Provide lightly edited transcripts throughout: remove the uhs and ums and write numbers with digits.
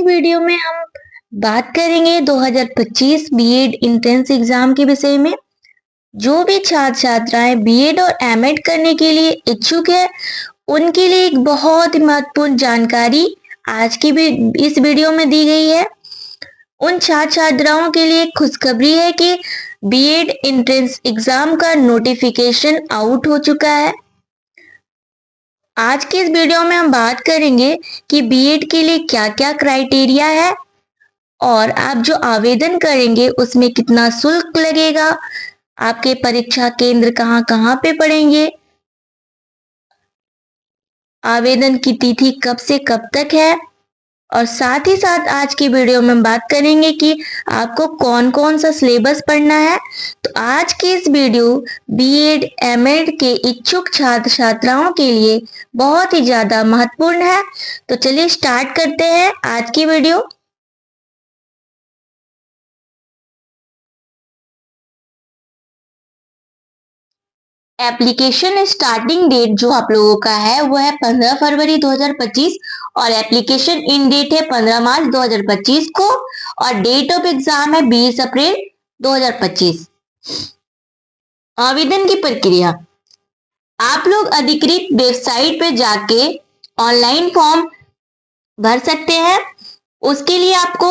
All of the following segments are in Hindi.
वीडियो में हम बात करेंगे 2025 बीएड एंट्रेंस एग्जाम के विषय में। जो भी छात्र छात्राएं बीएड और एमएड करने के लिए इच्छुक है उनके लिए एक बहुत ही महत्वपूर्ण जानकारी आज की भी इस वीडियो में दी गई है। उन छात्र छात्राओं के लिए खुशखबरी है कि बीएड एंट्रेंस एग्जाम का नोटिफिकेशन आउट हो चुका है। आज के इस वीडियो में हम बात करेंगे कि बीएड के लिए क्या क्या क्राइटेरिया है और आप जो आवेदन करेंगे उसमें कितना शुल्क लगेगा, आपके परीक्षा केंद्र कहाँ कहाँ पे पड़ेंगे, आवेदन की तिथि कब से कब तक है, और साथ ही साथ आज की वीडियो में हम बात करेंगे कि आपको कौन कौन सा सिलेबस पढ़ना है। तो आज की इस वीडियो बीएड एमएड के इच्छुक छात्र छात्राओं के लिए बहुत ही ज्यादा महत्वपूर्ण है। तो चलिए स्टार्ट करते हैं आज की वीडियो। एप्लीकेशन स्टार्टिंग डेट जो आप लोगों का है वो है 15 फरवरी 2025 और एप्लीकेशन इन डेट है 15 मार्च 2025 को और डेट ऑफ एग्जाम है 20 अप्रैल 2025। आवेदन की प्रक्रिया, आप लोग अधिकृत वेबसाइट पे जाके ऑनलाइन फॉर्म भर सकते हैं। उसके लिए आपको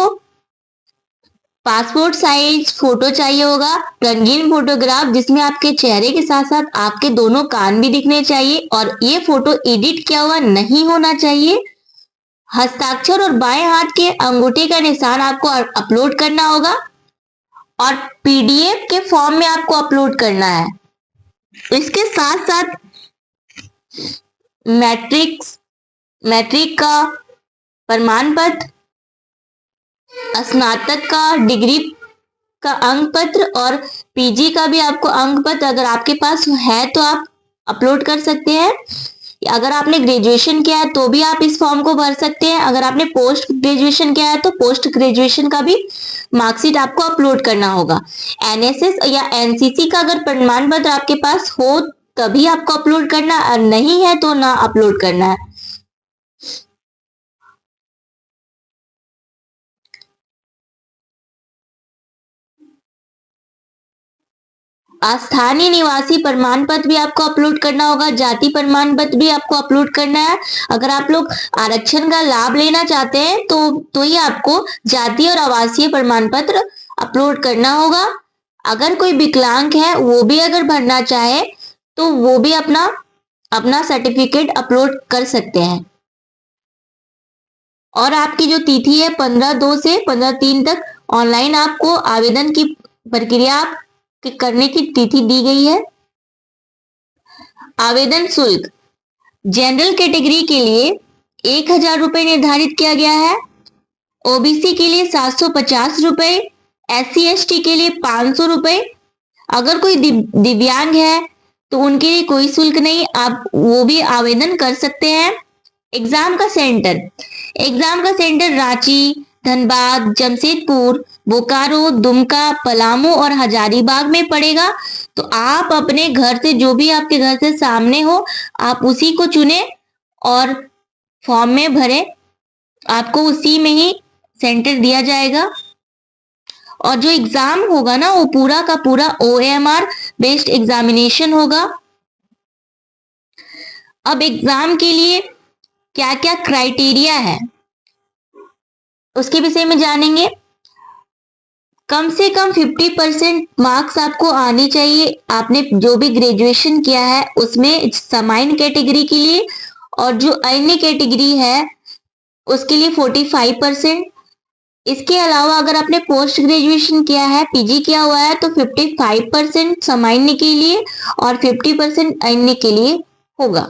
पासपोर्ट साइज फोटो चाहिए होगा, रंगीन फोटोग्राफ जिसमें आपके चेहरे के साथ साथ आपके दोनों कान भी दिखने चाहिए और ये फोटो एडिट किया हुआ नहीं होना चाहिए। हस्ताक्षर और बाएं हाथ के अंगूठे का निशान आपको अपलोड करना होगा और पीडीएफ के फॉर्म में आपको अपलोड करना है। इसके साथ साथ मैट्रिक का प्रमाण पत्र, स्नातक का डिग्री का अंक पत्र और पीजी का भी आपको अंक पत्र अगर आपके पास है तो आप अपलोड कर सकते हैं। अगर आपने ग्रेजुएशन किया है तो भी आप इस फॉर्म को भर सकते हैं। अगर आपने पोस्ट ग्रेजुएशन किया है तो पोस्ट ग्रेजुएशन का भी मार्कशीट आपको अपलोड करना होगा। एनएसएस या एनसीसी का अगर प्रमाण पत्र आपके पास हो तभी आपको अपलोड करना, और नहीं है तो ना अपलोड करना है। स्थानीय निवासी प्रमाण पत्र भी आपको अपलोड करना होगा, जाति प्रमाण पत्र भी आपको अपलोड करना है। अगर आप लोग आरक्षण का लाभ लेना चाहते हैं तो ही आपको जाति और आवासीय प्रमाण पत्र अपलोड करना होगा। अगर कोई विकलांग है वो भी अगर भरना चाहे तो वो भी अपना सर्टिफिकेट अपलोड कर सकते हैं। और आपकी जो तिथि है 15/2 से 15/3 तक ऑनलाइन आपको आवेदन की प्रक्रिया करने की तिथि दी गई है। आवेदन शुल्क, जनरल कैटेगरी के लिए 1000 रुपए निर्धारित किया गया है, ओबीसी के लिए 750 रुपए, SC ST के लिए 500 रुपए। अगर कोई दिव्यांग है तो उनके लिए कोई शुल्क नहीं, आप वो भी आवेदन कर सकते हैं। एग्जाम का सेंटर रांची, धनबाद, जमशेदपुर, बोकारो, दुमका, पलामू और हजारीबाग में पड़ेगा। तो आप अपने घर से, जो भी आपके घर से सामने हो, आप उसी को चुने और फॉर्म में भरें। आपको उसी में ही सेंटर दिया जाएगा और जो एग्जाम होगा ना वो पूरा का पूरा OMR बेस्ड एग्जामिनेशन होगा। अब एग्जाम के लिए क्या क्या क्राइटेरिया है उसके विषय में जानेंगे। कम से कम 50% मार्क्स आपको आनी चाहिए, आपने जो भी ग्रेजुएशन किया है उसमें सामान्य कैटेगरी के लिए, और जो अन्य कैटेगरी है उसके लिए 45%। इसके अलावा अगर आपने पोस्ट ग्रेजुएशन किया है, पीजी किया हुआ है तो 55% सामान्य के लिए और 50% अन्य के लिए होगा।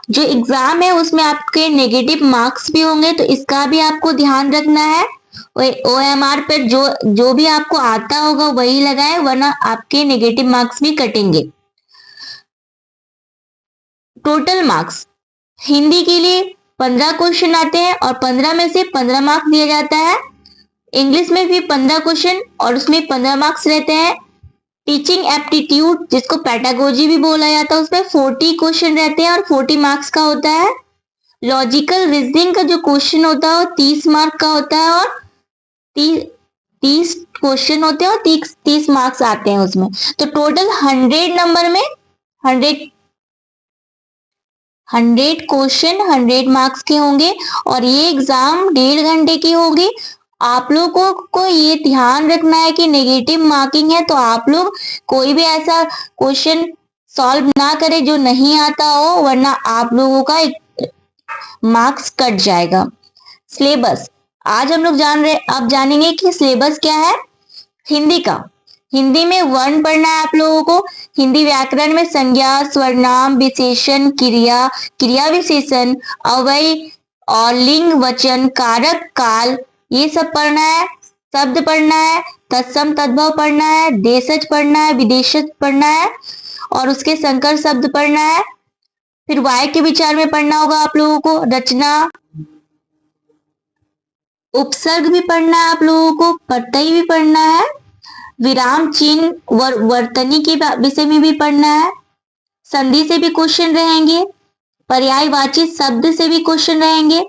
जो एग्जाम है उसमें आपके नेगेटिव मार्क्स भी होंगे तो इसका भी आपको ध्यान रखना है। OMR पर जो भी आपको आता होगा वही लगाए, वरना आपके नेगेटिव मार्क्स भी कटेंगे। टोटल मार्क्स, हिंदी के लिए 15 क्वेश्चन आते हैं और 15 में से 15 मार्क्स दिया जाता है। इंग्लिश में भी 15 क्वेश्चन और उसमें 15 मार्क्स रहते हैं। टीचिंग एप्टीट्यूड जिसको पैडागोजी भी बोला जाता है उसमें 40 क्वेश्चन रहते हैं और 40 मार्क्स का होता है। लॉजिकल रीजनिंग का जो क्वेश्चन होता है वो 30 मार्क का होता है और 30 क्वेश्चन होते हैं और 30 मार्क्स आते हैं उसमें। तो टोटल 100 नंबर में 100 क्वेश्चन 100 मार्क्स के होंगे और ये एग्जाम 1.5 घंटे की होगी। आप लोगों को ये ध्यान रखना है कि नेगेटिव मार्किंग है, तो आप लोग कोई भी ऐसा क्वेश्चन सॉल्व ना करें जो नहीं आता हो, वरना आप लोगों का मार्क्स कट जाएगा। सिलेबस आज हम लोग अब जानेंगे कि सिलेबस क्या है। हिंदी का, हिंदी में वर्ण पढ़ना है आप लोगों को। हिंदी व्याकरण में संज्ञा, सर्वनाम, विशेषण, क्रिया, क्रिया विशेषण, अव्यय और लिंग, वचन, कारक, काल, ये सब पढ़ना है। शब्द पढ़ना है, तत्सम तद्भव पढ़ना है, देशज पढ़ना है, विदेशज पढ़ना है और उसके संकर शब्द पढ़ना है। फिर वाक्य विचार में पढ़ना होगा आप लोगों को। रचना, उपसर्ग भी पढ़ना है आप लोगों को, प्रत्यय भी पढ़ना है, विराम चिन्ह, वर्तनी के विषय में भी पढ़ना है। संधि से भी क्वेश्चन रहेंगे, पर्यायवाची शब्द से भी क्वेश्चन रहेंगे,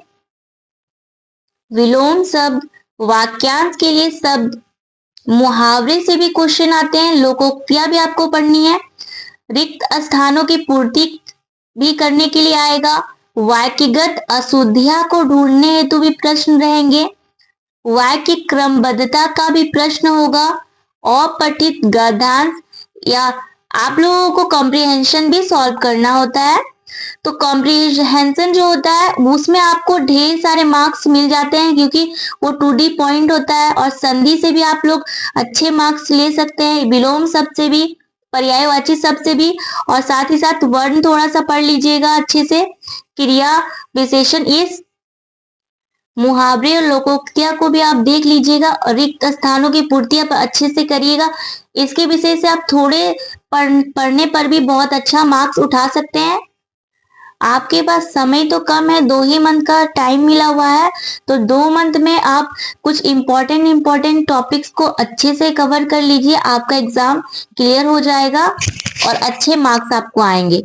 विलोम शब्द, वाक्यांश के लिए शब्द, मुहावरे से भी क्वेश्चन आते हैं, लोकोक्तियां भी आपको पढ़नी है, रिक्त स्थानों की पूर्ति भी करने के लिए आएगा, वाक्यगत अशुद्धियां को ढूंढने हेतु भी प्रश्न रहेंगे, वाक्य क्रमबद्धता का भी प्रश्न होगा, अपठित गद्यांश या आप लोगों को कॉम्प्रिहेंशन भी सॉल्व करना होता है। तो कॉम्प्रिहेंशन जो होता है उसमें आपको ढेर सारे मार्क्स मिल जाते हैं क्योंकि वो 2D पॉइंट होता है और संधि से भी आप लोग अच्छे मार्क्स ले सकते हैं, विलोम शब्द से भी, पर्यायवाची शब्द से भी, और साथ ही साथ वर्ण थोड़ा सा पढ़ लीजिएगा अच्छे से, क्रिया विशेषण, ये मुहावरे और लोकोक्तियां को भी आप देख लीजिएगा और रिक्त स्थानों की पूर्ति आप अच्छे से करिएगा। इसके विषय से आप थोड़े पढ़ने पर भी बहुत अच्छा मार्क्स उठा सकते हैं। आपके पास समय तो कम है, 2 ही मंथ का टाइम मिला हुआ है, तो 2 मंथ में आप कुछ इम्पोर्टेंट टॉपिक्स को अच्छे से कवर कर लीजिए, आपका एग्जाम क्लियर हो जाएगा और अच्छे मार्क्स आपको आएंगे।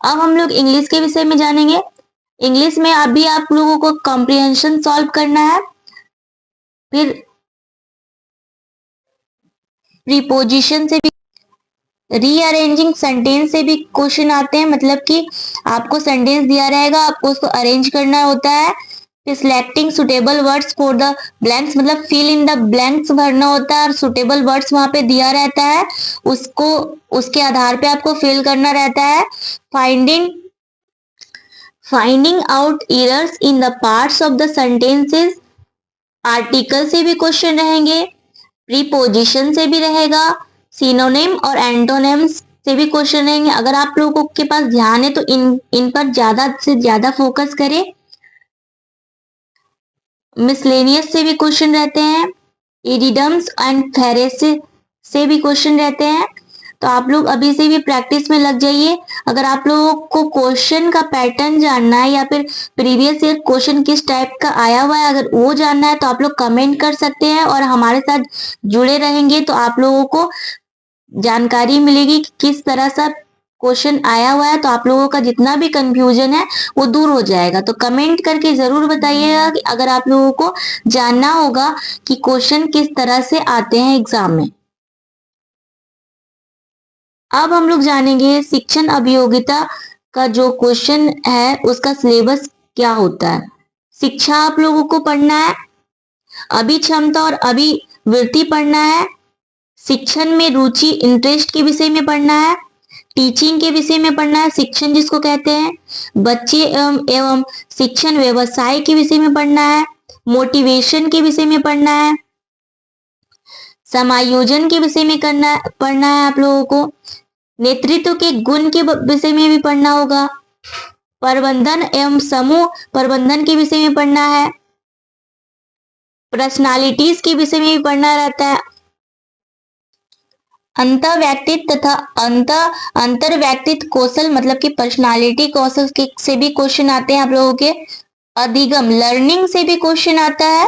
अब हम लोग इंग्लिश के विषय में जानेंगे। इंग्लिश में अभी आप लोगों को कॉम्प्रिहेंशन सॉल्व करना है, फिर प्रीपोजिशन से भी, रीअरेंजिंग सेंटेंस से भी क्वेश्चन आते हैं, मतलब कि आपको सेंटेंस दिया रहेगा, आपको उसको अरेंज करना होता है। फिर selecting suitable words for the blanks, मतलब फिल इन द ब्लैंक्स भरना होता है और सुटेबल वर्ड्स वहां पे दिया रहता है, उसको उसके आधार पे आपको फिल करना रहता है। Finding out errors in the parts of the sentences, article से भी क्वेश्चन रहेंगे, प्रीपोजिशन से भी रहेगा, सिनोनिम और एंटोनिम्स से भी क्वेश्चन रहेंगे। अगर आप लोगों के पास ध्यान है तो इन पर ज्यादा से ज्यादा फोकस करें। मिसलेनियस से भी क्वेश्चन रहते हैं, इडियम्स एंड थेरेस से भी क्वेश्चन रहते हैं, तो आप लोग अभी से भी प्रैक्टिस में लग जाइए। अगर आप लोगों को क्वेश्चन का पैटर्न जानना है या फिर प्रीवियस ईयर क्वेश्चन किस टाइप का आया हुआ है, अगर वो जानना है तो आप लोग कमेंट कर सकते हैं और हमारे साथ जुड़े रहेंगे तो आप लोगों को जानकारी मिलेगी कि किस तरह से क्वेश्चन आया हुआ है, तो आप लोगों का जितना भी कंफ्यूजन है वो दूर हो जाएगा। तो कमेंट करके जरूर बताइएगा कि अगर आप लोगों को जानना होगा कि क्वेश्चन किस तरह से आते हैं एग्जाम में। अब हम लोग जानेंगे शिक्षण अभियोगिता का जो क्वेश्चन है उसका सिलेबस क्या होता है। शिक्षा आप लोगों को पढ़ना है, अभिक्षमता और अभिवृत्ति पढ़ना है, शिक्षण में रुचि इंटरेस्ट के विषय में पढ़ना है, टीचिंग के विषय में पढ़ना है, शिक्षण जिसको कहते हैं, बच्चे एवं शिक्षण व्यवसाय के विषय में पढ़ना है, मोटिवेशन के विषय में पढ़ना है, समायोजन के विषय में पढ़ना है आप लोगों को, नेतृत्व के गुण के विषय में भी पढ़ना होगा, प्रबंधन एवं समूह प्रबंधन के विषय में पढ़ना है, पर्सनालिटीज के विषय में भी पढ़ना रहता है, अंतर्व्यक्तित्व तथा अंतर्व्यक्तित्व कौशल मतलब कि पर्सनालिटी कौशल से भी क्वेश्चन आते हैं आप लोगों के, अधिगम लर्निंग से भी क्वेश्चन आता है।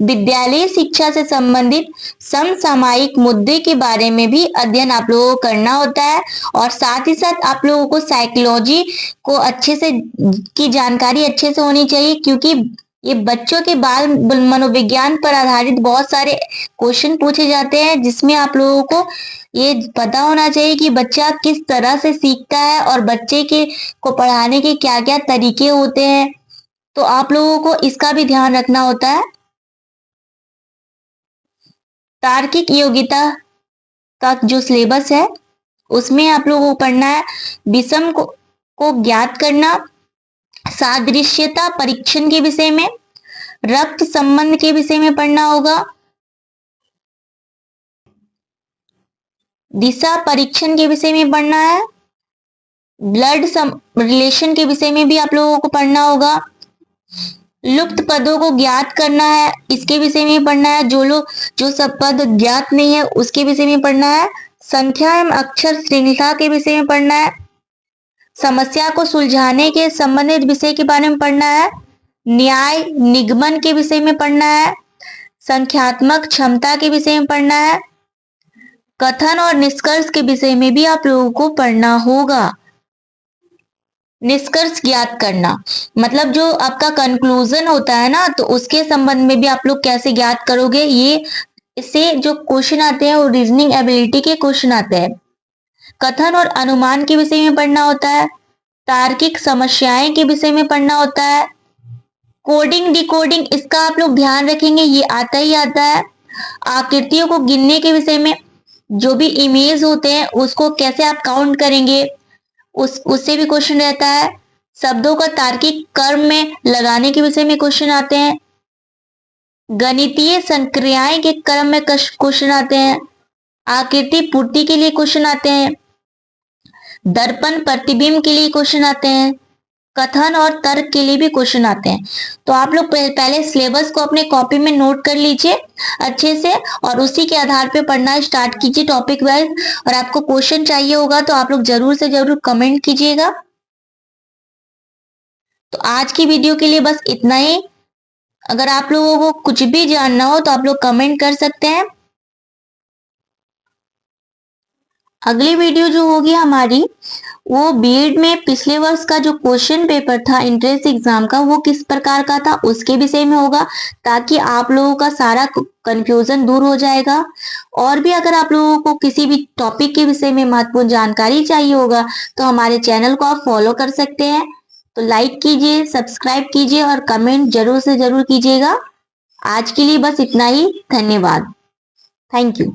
विद्यालय शिक्षा से संबंधित समसामयिक मुद्दे के बारे में भी अध्ययन आप लोगों को करना होता है, और साथ ही साथ आप लोगों को साइकोलॉजी को अच्छे से की जानकारी अच्छे से होनी चाहिए, क्योंकि ये बच्चों के बाल मनोविज्ञान पर आधारित बहुत सारे क्वेश्चन पूछे जाते हैं, जिसमें आप लोगों को ये पता होना चाहिए कि बच्चा किस तरह से सीखता है और बच्चे के को पढ़ाने के क्या क्या तरीके होते हैं। तो आप लोगों को इसका भी ध्यान रखना होता है। तार्किक योग्यता का जो सिलेबस है उसमें आप लोगों को पढ़ना है विषम को ज्ञात करना, सादृश्यता परीक्षण के विषय में, रक्त संबंध के विषय में पढ़ना होगा, दिशा परीक्षण के विषय में पढ़ना है, ब्लड रिलेशन के विषय में भी आप लोगों को पढ़ना होगा, लुप्त पदों को ज्ञात करना है, इसके विषय में पढ़ना है। जो सब पद ज्ञात नहीं है उसके विषय में पढ़ना है। संख्या एवं अक्षर श्रृंखला के विषय में पढ़ना है। समस्या को सुलझाने के संबंधित विषय के बारे में पढ़ना है। न्याय निगमन के विषय में पढ़ना है। संख्यात्मक क्षमता के विषय में पढ़ना है। कथन और निष्कर्ष के विषय में भी आप लोगों को पढ़ना होगा। निष्कर्ष ज्ञात करना मतलब जो आपका कंक्लूजन होता है ना, तो उसके संबंध में भी आप लोग कैसे ज्ञात करोगे, ये इससे जो क्वेश्चन आते हैं वो रीजनिंग एबिलिटी के क्वेश्चन आते हैं। कथन और अनुमान के विषय में पढ़ना होता है। तार्किक समस्याएं के विषय में पढ़ना होता है। कोडिंग डिकोडिंग इसका आप लोग ध्यान रखेंगे, ये आता ही आता है। आकृतियों को गिनने के विषय में, जो भी इमेज होते हैं उसको कैसे आप काउंट करेंगे उससे भी क्वेश्चन रहता है। शब्दों का तार्किक क्रम में लगाने के विषय में क्वेश्चन आते हैं। गणितीय संक्रियाएं के क्रम में क्वेश्चन आते हैं। आकृति पूर्ति के लिए क्वेश्चन आते हैं। दर्पण प्रतिबिंब के लिए क्वेश्चन आते हैं। कथन और तर्क के लिए भी क्वेश्चन आते हैं। तो आप लोग पहले सिलेबस को अपने कॉपी में नोट कर लीजिए अच्छे से, और उसी के आधार पे पढ़ना स्टार्ट कीजिए टॉपिक वाइज। और आपको क्वेश्चन चाहिए होगा तो आप लोग जरूर से जरूर कमेंट कीजिएगा। तो आज की वीडियो के लिए बस इतना ही। अगर आप लोगों को कुछ भी जानना हो तो आप लोग कमेंट कर सकते हैं। अगली वीडियो जो होगी हमारी, वो बीएड में पिछले वर्ष का जो क्वेश्चन पेपर था एंट्रेंस एग्जाम का, वो किस प्रकार का था उसके विषय में होगा, ताकि आप लोगों का सारा कंफ्यूजन दूर हो जाएगा। और भी अगर आप लोगों को किसी भी टॉपिक के विषय में महत्वपूर्ण जानकारी चाहिए होगा तो हमारे चैनल को आप फॉलो कर सकते हैं। तो लाइक कीजिए, सब्सक्राइब कीजिए और कमेंट जरूर से जरूर कीजिएगा। आज के लिए बस इतना ही। धन्यवाद। Thank you.